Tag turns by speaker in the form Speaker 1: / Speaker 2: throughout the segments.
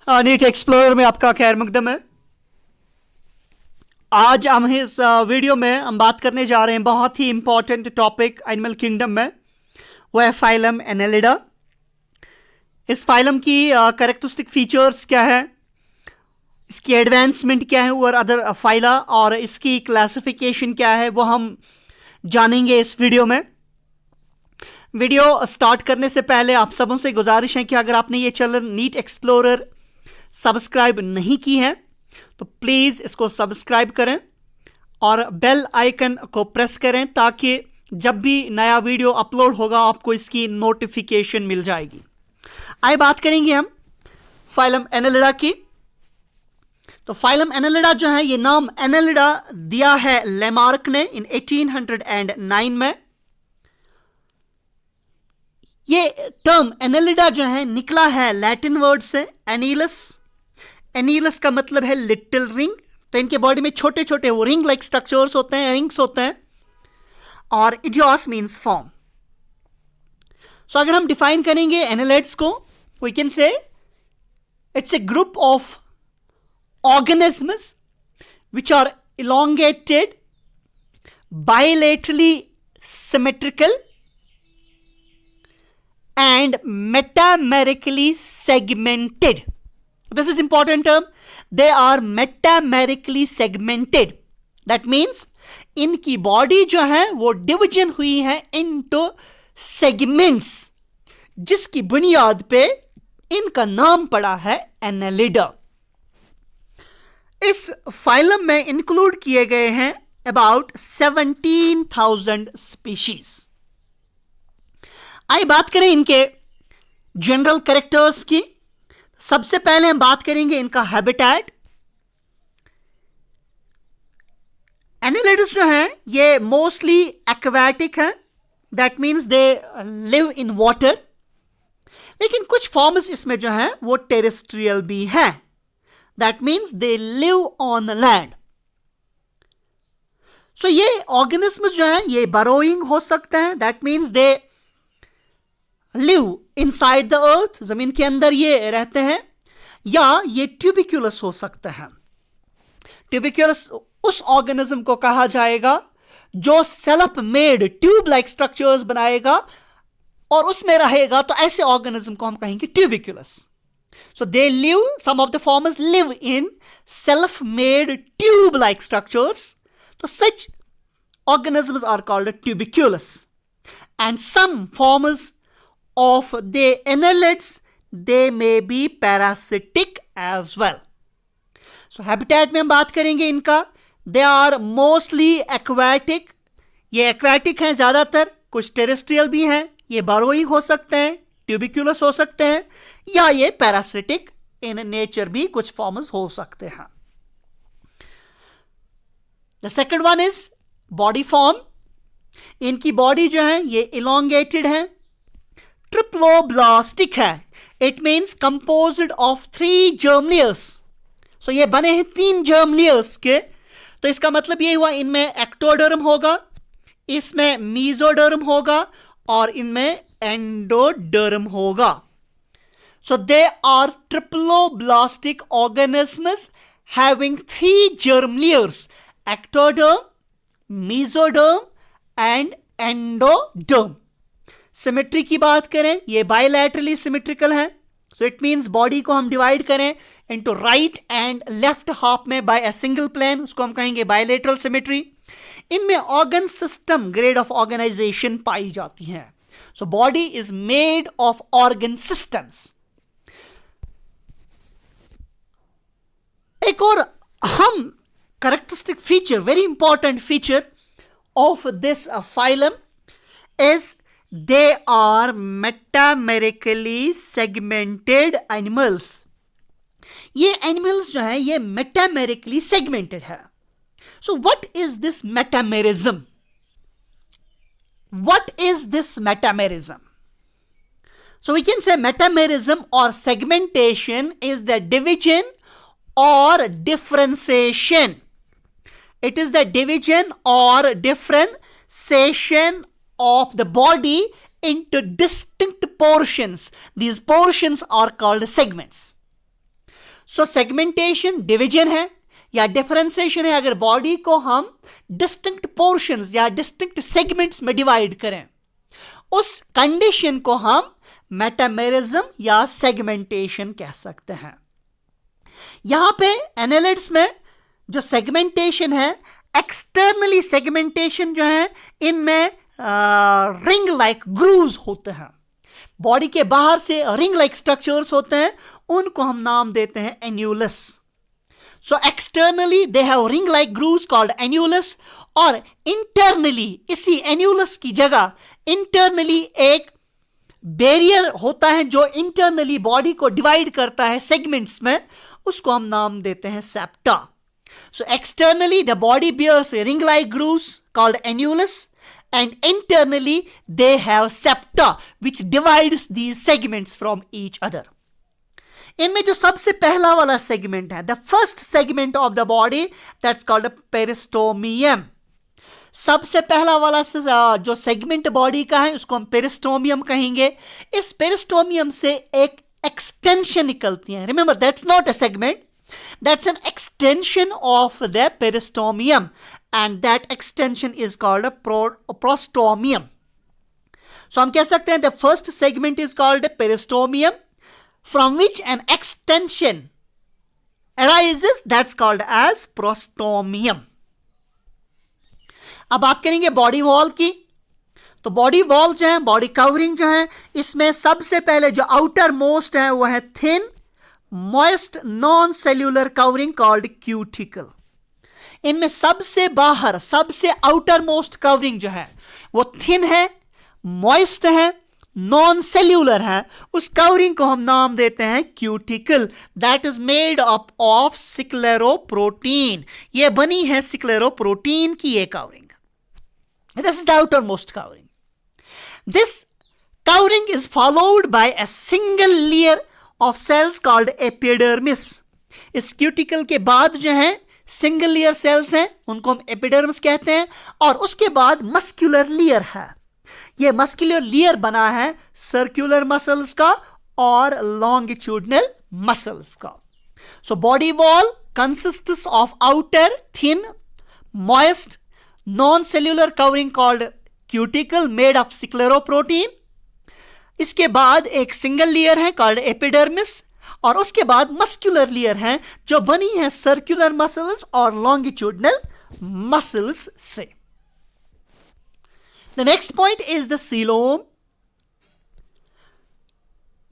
Speaker 1: NEET explorer में आपका खैर मकदम है। आज हम इस वीडियो में हम बात करने जा रहे हैं बहुत ही इंपॉर्टेंट टॉपिक एनिमल किंगडम में, वो है फाइलम एनेलिडा। इस फाइलम की कैरेक्टरिस्टिक फीचर्स क्या है, इसकी एडवांसमेंट क्या है और अदर फाइला, और इसकी क्लासिफिकेशन क्या है, वो हम जानेंगे इस वीडियो में। वीडियो स्टार्ट करने से पहले आप सबों से गुजारिश है कि अगर आपने ये चैनल नीट एक्सप्लोरर सब्सक्राइब नहीं की है तो प्लीज़ इसको सब्सक्राइब करें और बेल आइकन को प्रेस करें ताकि जब भी नया वीडियो अपलोड होगा आपको इसकी नोटिफिकेशन मिल जाएगी। आइए बात करेंगे हम फाइलम एनेलिडा की। तो फाइलम एनेलिडा जो है, ये नाम एनेलिडा दिया है लेमार्क ने इन 1809 में। ये टर्म एनेलिडा जो है निकला है लैटिन वर्ड से एनीलस। एनीलस का मतलब है लिटिल रिंग। तो इनके बॉडी में छोटे छोटे वो रिंग लाइक स्ट्रक्चर्स होते हैं, रिंग्स होते हैं। और इडियोस मींस फॉर्म। सो अगर हम डिफाइन करेंगे एनेलिड्स को, we can say it's a group of organisms which are elongated, bilaterally symmetrical and metamerically segmented. This is important term. They are metamerically segmented. That means इनकी body जो है वो division हुई है into segments, जिसकी बुनियाद पे इनका नाम पड़ा है एनेलिडा। इस फाइलम में इंक्लूड किए गए हैं अबाउट 17,000 स्पीशीज। आइए बात करें इनके जनरल कैरेक्टर्स की। सबसे पहले हम बात करेंगे इनका हैबिटेट। एनेलिड्स जो हैं ये मोस्टली एक्वाटिक हैं, that means they live in water. लेकिन कुछ फॉर्म्स इसमें जो हैं वो टेरेस्ट्रियल भी हैं, that means they live on land. So ये organisms जो हैं ये burrowing हो सकते हैं, that means they live inside the earth, जमीन के अंदर ये रहते हैं, या ये tuberculous हो सकते हैं। tuberculous उस organism को कहा जाएगा जो self made tube like structures बनाएगा और उसमें रहेगा, तो ऐसे organism को हम कहेंगे tuberculous. So they live, some of the forms live in self-made tube-like structures. So such organisms are called tuberculous. And some forms of the annelids, they may be parasitic as well. So habitat में हम बात करेंगे इनका, they are mostly aquatic. ये aquatic हैं ज़्यादातर, कुछ terrestrial भी हैं, ये burrowing हो सकते हैं, tuberculous हो सकते हैं, या ये पैरासिटिक इन नेचर भी कुछ फॉर्म्स हो सकते हैं। The second one is body form. इनकी बॉडी जो है ये इलोंगेटेड है, ट्रिप्लोब्लास्टिक है। It means composed of 3 germ layers. सो ये बने हैं 3 germ layers के। तो इसका मतलब ये हुआ इनमें एक्टोडर्म होगा, इसमें मीजोडर्म होगा और इनमें एंडोडर्म होगा। So they are triploblastic organisms having 3 germ layers: ectoderm, mesoderm and endoderm. Symmetry की बात करें, ये bilaterally symmetrical है। So it means body को हम divide करें into right and left half में by a single plane, उसको हम कहेंगे bilateral symmetry. इनमें organ system grade of organization पाई जाती हैं। So body is made of organ systems. एक और अहम characteristic feature, very important feature of this phylum is they are metamerically segmented animals. ये animals जो है ये metamerically segmented है। So what is this metamerism? What is this metamerism? So we can say metamerism or segmentation is the division or differentiation. It is the division or differentiation of the body into distinct portions. These portions are called segments. So segmentation division है या differentiation है। अगर body को हम distinct portions या distinct segments में divide करें, उस कंडीशन को हम मेटामेरिज्म या सेगमेंटेशन कह सकते हैं। यहां पे एनालिड्स में जो सेगमेंटेशन है, एक्सटर्नली सेगमेंटेशन जो है, इनमें रिंग लाइक ग्रूव्स होते हैं। बॉडी के बाहर से रिंग लाइक स्ट्रक्चर्स होते हैं, उनको हम नाम देते हैं annulus. So externally they have ring like grooves called annulus, और इंटरनली इसी एन्यूलस की जगह इंटरनली एक बैरियर होता है जो इंटरनली बॉडी को डिवाइड करता है सेगमेंट्स में, उसको हम नाम देते हैं septa. So externally the body bears ring like grooves called annulus, and internally they have septa which divides these segments from each other. इनमें जो सबसे पहला वाला सेगमेंट है, the first segment of the body, that's called a peristomium. सबसे पहला वाला जो सेगमेंट बॉडी का है उसको हम पेरिस्टोमियम कहेंगे। इस पेरिस्टोमियम से एक एक्सटेंशन निकलती है। Remember, that's not a segment, that's an extension of the peristomium, and that extension is called a prostomium. So हम कह सकते हैं the first segment is called a peristomium, from which an extension arises, that's called as prostomium. अब बात करेंगे body wall की। तो body wall जो है, बॉडी कवरिंग जो है, इसमें सबसे पहले जो आउटर मोस्ट है वो है thin moist non-cellular covering called cuticle. इनमें सबसे बाहर, सबसे आउटर मोस्ट कवरिंग जो है वो थिन है, मॉइस्ट है, नॉन सेल्यूलर है। उस कवरिंग को हम नाम देते हैं cuticle. That is made up of scleroprotein. ये बनी है सिक्लेरोप्रोटीन की ये covering. This is the outermost covering. This covering is followed by a single layer of cells called epidermis. इस क्यूटिकल के बाद जो है सिंगल लेयर सेल्स हैं, उनको हम एपिडर्मिस कहते हैं, और उसके बाद मस्कुलर लेयर है। ये मस्कुलर लेयर बना है सर्कुलर मसल्स का और लॉन्गिट्यूडनल मसल्स का। So body wall consists of outer thin moist non cellular covering called cuticle made of scleroprotein. इसके बाद एक सिंगल लेयर है कॉल्ड एपिडर्मिस, और उसके बाद मस्कुलर लेयर है जो बनी है सर्कुलर मसल्स और लॉन्गिट्यूडनल मसल्स से। The next point is the coelom.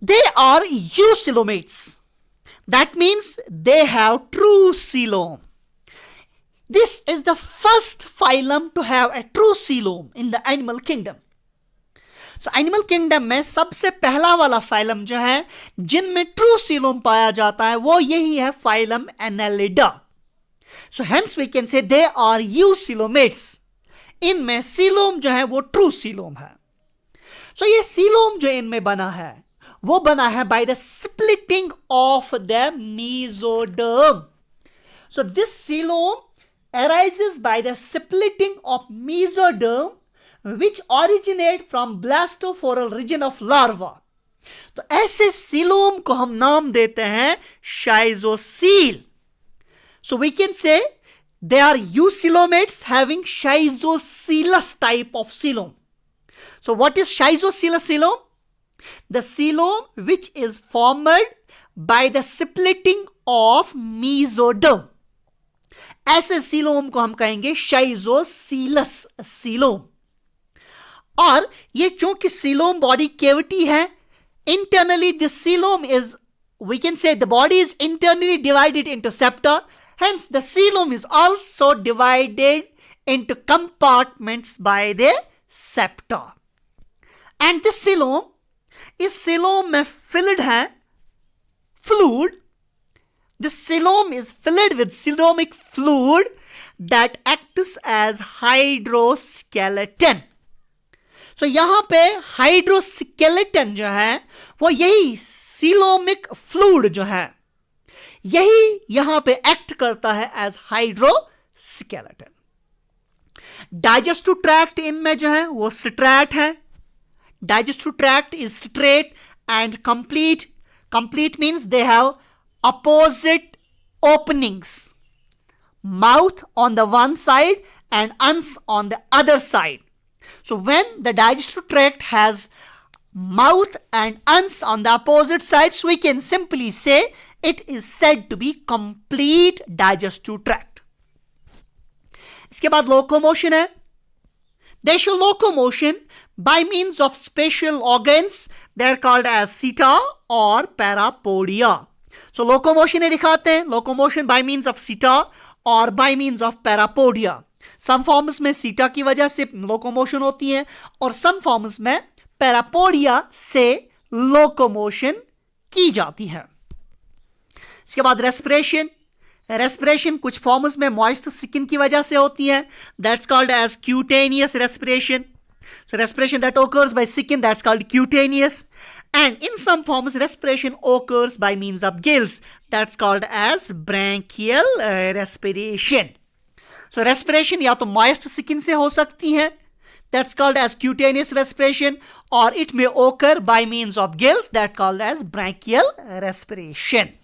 Speaker 1: They are eucoelomates, that means they have true coelom. This is the first phylum to have a true coelom in the animal kingdom. So animal kingdom में सबसे पहला वाला phylum जो है जिनमें true coelom पाया जाता है वो यही है phylum Annelida. So hence we can say they are यूसिलोमेट्स। इनमें सीलोम जो है वो ट्रू सीलोम है। सो ये सीलोम जो इनमें बना है वो बना है by the splitting of the mesoderm. So this coelom arises by the splitting of mesoderm which originate from blastophoral region of larva. तो ऐसे सीलोम को हम नाम देते हैं शाइजोसील। So we can say they are eucoelomates having schizocilous type of coelom. So what is schizocilous coelom? The coelom which is formed by the splitting of mesoderm. ऐसे coelom को हम कहेंगे शाइजोसीलस सीलोम। और ये चूंकि सीलोम बॉडी कैविटी है, internally this coelom is, we can say the body is internally divided into septa, hence the coelom is also divided into compartments by the septa. And this coelom, इस coelom में filled है fluid. The coelom is filled with coelomic fluid that acts as hydroskeleton. So यहां पे hydroskeleton जो है वो यही coelomic fluid जो है यही यहां पे एक्ट करता है एज हाइड्रोस्केलेटन। डाइजेस्टिव ट्रैक्ट इनमें जो है वो स्ट्रैट है। Digestive tract is straight and complete. Complete means they have opposite openings, mouth on the one side and uns on the other side. So when the digestive tract has mouth and uns on the opposite sides, we can simply say it is said to be complete digestive tract. इसके बाद locomotion है. They show locomotion by means of special organs. They are called as seta or parapodia. So locomotion है दिखाते हैं. Locomotion by means of seta or by means of parapodia. Some forms में seta की वजह से locomotion होती है और some forms में parapodia से locomotion की जाती है. इसके बाद respiration. रेस्पिरेशन कुछ फॉर्म्स में मॉइस्ट स्किन की वजह से होती है. That's called as cutaneous respiration. So respiration that occurs by skin, that's called cutaneous. And in some forms respiration occurs by means of gills, that's called as branchial respiration. So respiration या तो moist skin से हो सकती है, that's called as cutaneous respiration, और it may occur by means of gills, that called as branchial respiration.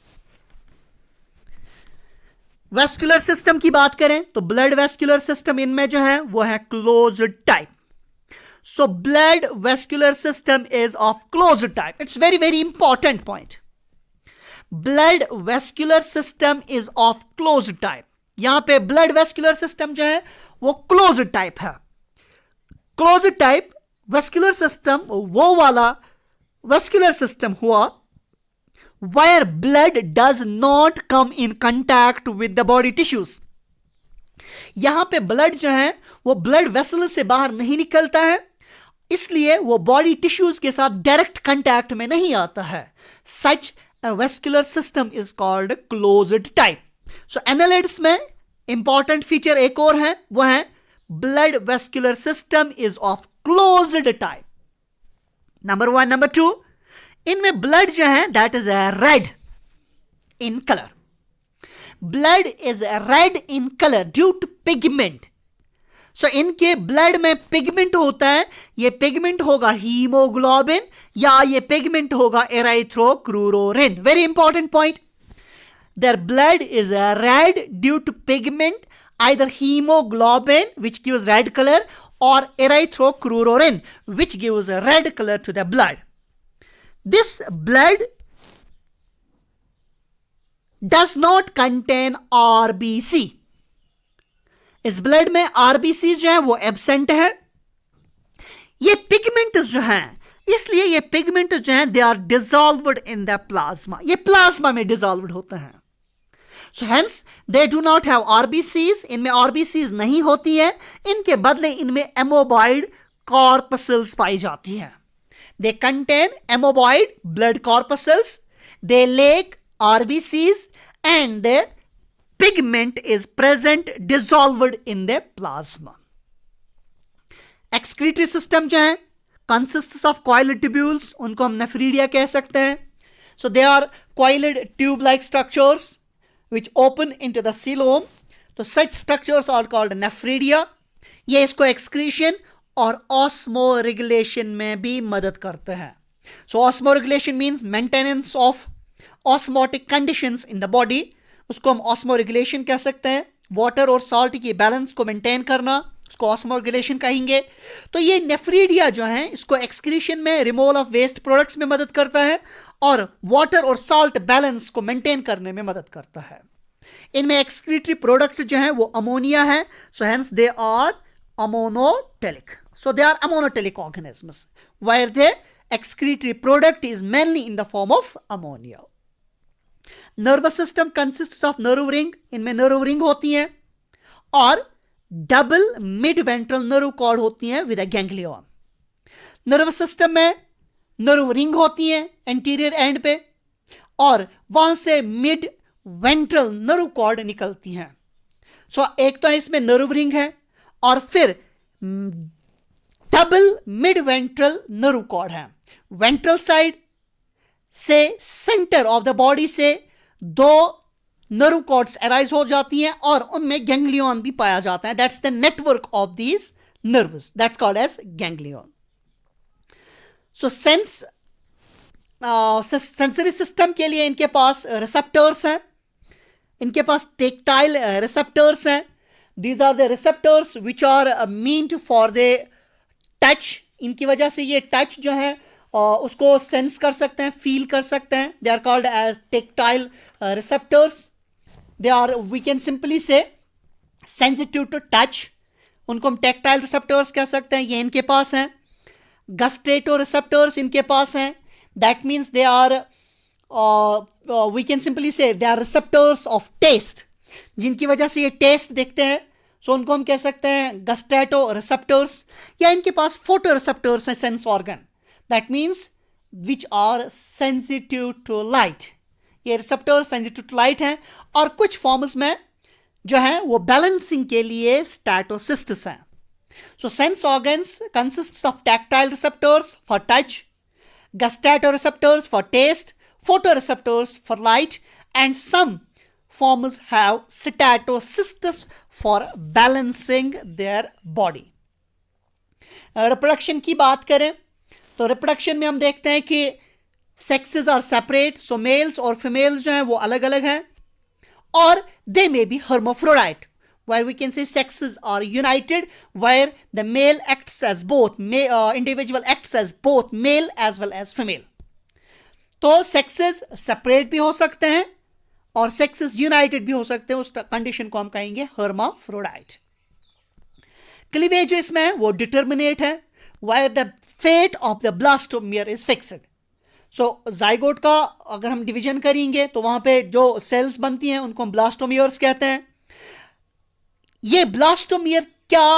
Speaker 1: Vascular system की बात करें तो ब्लड वेस्कुलर सिस्टम इनमें जो है वो है closed type. So blood vascular system is of closed type. It's very very important point. Blood vascular system is of closed type. यहां पे ब्लड वेस्कुलर सिस्टम जो है वो क्लोज्ड टाइप है. क्लोज्ड टाइप वेस्कुलर सिस्टम वो वाला vascular system हुआ where blood does not come in contact with the body tissues. यहां पे ब्लड जो है वो ब्लड वेसल से बाहर नहीं निकलता है, इसलिए वो बॉडी टिश्यूज के साथ डायरेक्ट कांटेक्ट में नहीं आता है. सच a vascular system is called closed type. So annelids में इंपॉर्टेंट फीचर एक और है, वो है blood vascular system is of closed type. Number 1. Number 2, इनमें ब्लड जो है that is red in colour. Blood is red in colour due to pigment. So इनके ब्लड में पिगमेंट होता है. ये पिगमेंट होगा हीमोग्लोबिन या ये पिगमेंट होगा erythrocruorin. Very important point. Their blood is red due to pigment, either haemoglobin which gives red color or erythrocrurorin which gives a red color to the blood. This blood does not contain RBC. इस blood में RBC जो है वो absent है. ये pigment जो है, इसलिए ये पिगमेंट जो है they are dissolved in the plasma. ये प्लाज्मा में डिसॉल्व्ड होता है. So hence they do not have RBCs. इनमें RBCs नहीं होती है. इनके बदले इनमें एमोबॉइड कॉर्पसल्स पाई जाती है. They contain amoeboid blood corpuscles. They lack RBCs and the pigment is present dissolved in the plasma. Excretory system जो है consists of coiled tubules. उनको हम nephridia कह सकते हैं. So they are coiled tube-like structures which open into the coelom. तो such structures are called nephridia. ये इसको excretion और ऑस्मो रेगुलेशन में भी मदद करते हैं. So osmoregulation means maintenance of osmotic conditions in the body. उसको हम ऑस्मो रेगुलेशन कह सकते हैं. वाटर और सॉल्ट की बैलेंस को मेंटेन करना, उसको ऑस्मो रेगुलेशन कहेंगे. तो ये नेफ्रीडिया जो है इसको एक्सक्रीशन में, रिमूवल ऑफ वेस्ट प्रोडक्ट्स में मदद करता है और वाटर और सॉल्ट बैलेंस को मेंटेन करने में मदद करता है. इनमें एक्सक्रीटरी प्रोडक्ट जो है वो अमोनिया है. So hence they are ammonotelic. So they are ammoniotelic organisms where the excretory product is mainly in the form of ammonia. Nervous system consists of nerve ring. इनमें nerve ring होती हैं और double mid-ventral nerve cord होती हैं with a ganglion. Nervous system में nerve ring होती हैं anterior end पे और वहां से mid-ventral nerve cord निकलती हैं. So एक तो इसमें nerve ring है और फिर double mid ventral nerve cord है. वेंट्रल साइड से सेंटर ऑफ द बॉडी से दो नर्व कॉर्ड्स अराइज हो जाती हैं और उनमें गैंग्लियन भी पाया जाता है. That's the network of these nerves, that's called as ganglion. So sense sensory system के लिए इनके पास रिसेप्टर्स हैं, इनके पास टेक्टाइल रिसेप्टर्स हैं. These are the receptors which are meant for the touch. इनकी वजह से ये टच जो है उसको सेंस कर सकते हैं, फील कर सकते हैं. They are called as tactile receptors. They are, we can simply say, sensitive to touch. उनको हम टेक्टाइल रिसेप्टर्स कह सकते हैं. ये इनके पास हैं. गस्टेटो रिसेप्टर्स इनके पास हैं. That means they are, we can simply say they are receptors of taste, जिनकी वजह से ये टेस्ट देखते हैं. सो उनको हम कह सकते हैं गस्टेटो रिसेप्टर्स. या इनके पास फोटो रिसेप्टर्स हैं, sense organ. That means which are sensitive to light. ये रिसेप्टर सेंसिटिव टू लाइट हैं. और कुछ फॉर्म्स में जो है वो बैलेंसिंग के लिए स्टैटोसिस्ट्स हैं. So sense organs consist of tactile receptors for touch, gustatoreceptors for taste, photoreceptors for light, and some forms have statocystis for balancing their body. Reproduction की बात करें तो रिप्रोडक्शन में हम देखते हैं कि sexes are separate. So males और फीमेल्स जो हैं वो अलग अलग हैं. और they may be hermaphrodite, where we can say sexes are united, where the male acts as both, individual acts as both male as well as female. तो sexes separate भी हो सकते हैं और सेक्सेस यूनाइटेड भी हो सकते हैं. उस कंडीशन को हम कहेंगे hermaphrodite. क्लीवेज इसमें है वो डिटर्मिनेट है, where the fate of the blastomere is fixed. So zygote का अगर हम डिवीजन करेंगे तो वहां पे जो सेल्स बनती हैं उनको हम ब्लास्टोमियर्स कहते हैं. ये ब्लास्टोमियर क्या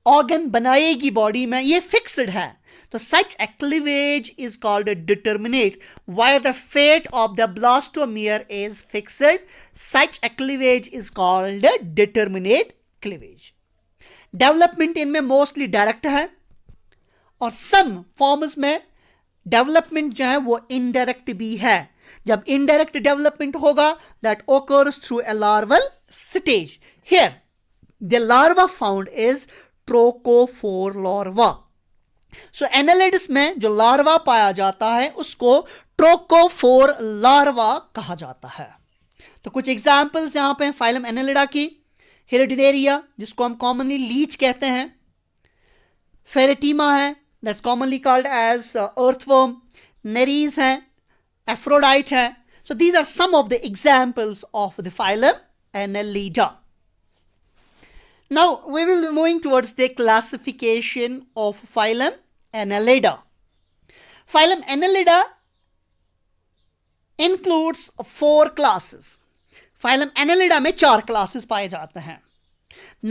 Speaker 1: ऑर्गन बनाएगी बॉडी में, ये फिक्स्ड है. तो such a cleavage is called a determinate. While the fate of the blastomere is fixed, such a cleavage is called a determinate cleavage. Development इनमें mostly direct है और some forms में development जो है वो indirect भी है. जब indirect development होगा, that occurs through a larval stage. Here, the larva found is trochophore larva. So annelids में जो लार्वा पाया जाता है उसको ट्रोकोफोर लार्वा कहा जाता है. तो कुछ एग्जाम्पल्स यहां पे फाइलम एनालिडा की. हेरेडिनेरिया, जिसको हम कॉमनली लीच कहते हैं. फेरेटीमा है, that's commonly called as earthworm. Nereis है, एफ्रोडाइट है. So these are some of the examples of the phylum Annelida. Now we will be moving towards the classification of phylum Annelida. Phylum Annelida includes 4 classes. Phylum Annelida में 4 classes पाए जाते हैं.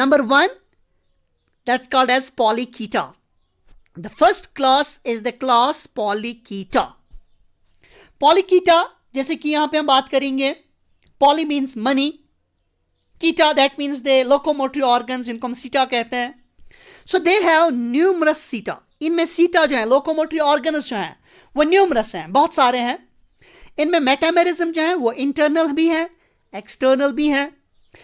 Speaker 1: Number 1, that's called as Polychaeta. The first class is the class Polychaeta. Polychaeta, जैसे कि यहाँ पे हम बात करेंगे, Poly means many. Chaeta, that means the locomotory organs, जिनको हम सीटा कहते हैं. So they have numerous सीटा. इनमें सीटा जो है, locomotory organs जो हैं वो numerous हैं, बहुत सारे हैं. इनमें मेटामेरिज्म जो है वो internal भी है, external भी है.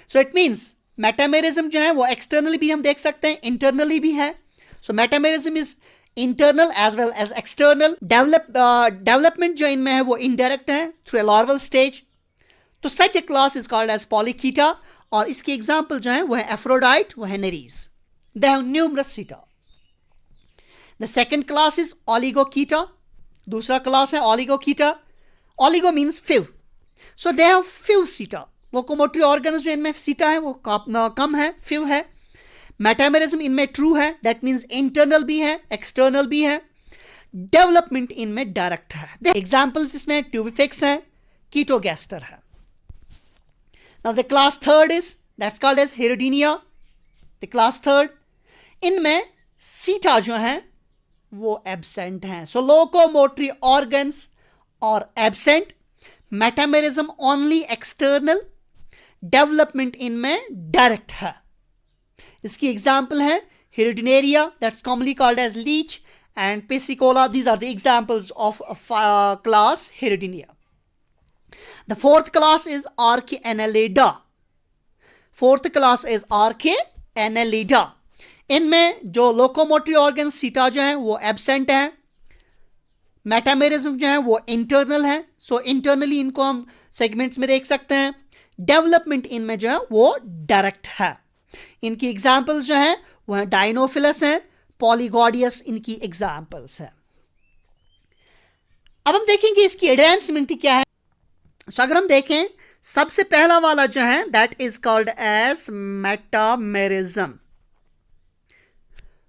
Speaker 1: So it means मेटामेरिज्म जो है वो externally भी हम देख सकते हैं, internally भी है. So metamerism is internal as well as external. Development जो इनमें है वो indirect है through a larval stage. तो such a class is called as Polychaeta. और इसकी एग्जाम्पल जो है वो है एफ्रोडाइट, वो है Nereis. They have numerous setae. The second class is Oligochaeta. दूसरा क्लास है Oligochaeta. Oligo means few. So they have few setae. Locomotory organs जो इनमें सीटा है वो कम है, फ्यू है. मेटामेरिज्म इनमें ट्रू है, दैट मीन्स इंटरनल भी है, एक्सटर्नल भी है. डेवलपमेंट इनमें डायरेक्ट है. एग्जाम्पल्स इसमें ट्यूबिफिक्स है, कीटोगैस्टर है. Now the class third is, that's called as Heredenia. The class third, इनमें सीटा जो है वो एब्सेंट हैं. सो लोकोमोटरी ऑर्गन्स और absent, metamerism only external, development इनमें डायरेक्ट है. इसकी एग्जाम्पल है Hirudinaria, that's commonly called as leech, and Piscicola. These are the examples of class Hirudinea. The fourth class is Archaeannelida. Fourth class is metamerism जो है वो internal है, सो internally इनको हम सेगमेंट्स में देख सकते हैं। डेवलपमेंट इनमें जो है वो डायरेक्ट है। इनकी एग्जाम्पल्स जो है वो है डायनोफिलस है, पॉलीगॉडियस इनकी एग्जाम्पल्स है। अब हम देखेंगे इसकी एडवांसमेंट क्या है। तो अगर हम देखें सबसे पहला वाला जो है that is called as metamerism.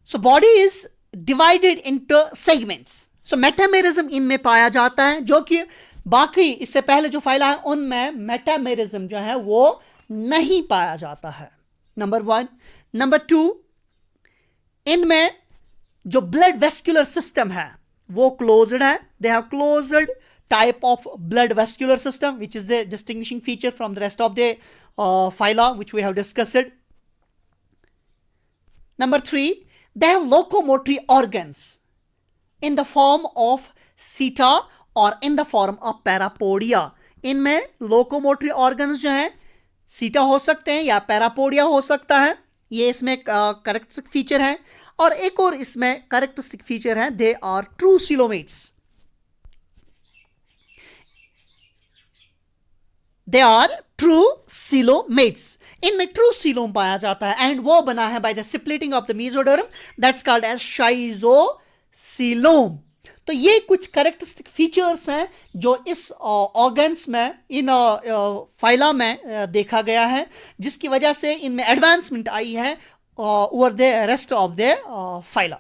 Speaker 1: So body is divided into segments. So metamerism इनमें पाया जाता है, जो कि बाकी इससे पहले जो फाइला है उनमें मेटामेरिज्म जो है वो नहीं पाया जाता है, नंबर 1। नंबर 2, इनमें जो ब्लड वेस्कुलर सिस्टम है वो क्लोज्ड है। They have closed type of blood vascular system, which is the distinguishing feature from the rest of the phyla which we have discussed. Number 3, they have locomotory organs in the form of seta or in the form of parapodia. इनमें locomotory organs जो हैं सीटा हो सकते हैं या parapodia हो सकता है, ये इसमें करेक्टरिस्टिक फीचर है। और एक और इसमें करेक्टरिस्टिक फीचर है, they are true coelomates. They are true coelomates. इनमें ट्रू सीलोम पाया जाता है एंड वो बना है by the splitting of the mesoderm, that's called as schizocoelom. तो ये कुछ करेक्टरिस्टिक फीचर्स हैं जो इस ऑर्गन्स में, इन फाइला में देखा गया है, जिसकी वजह से इनमें एडवांसमेंट आई है over the rest of the phyla.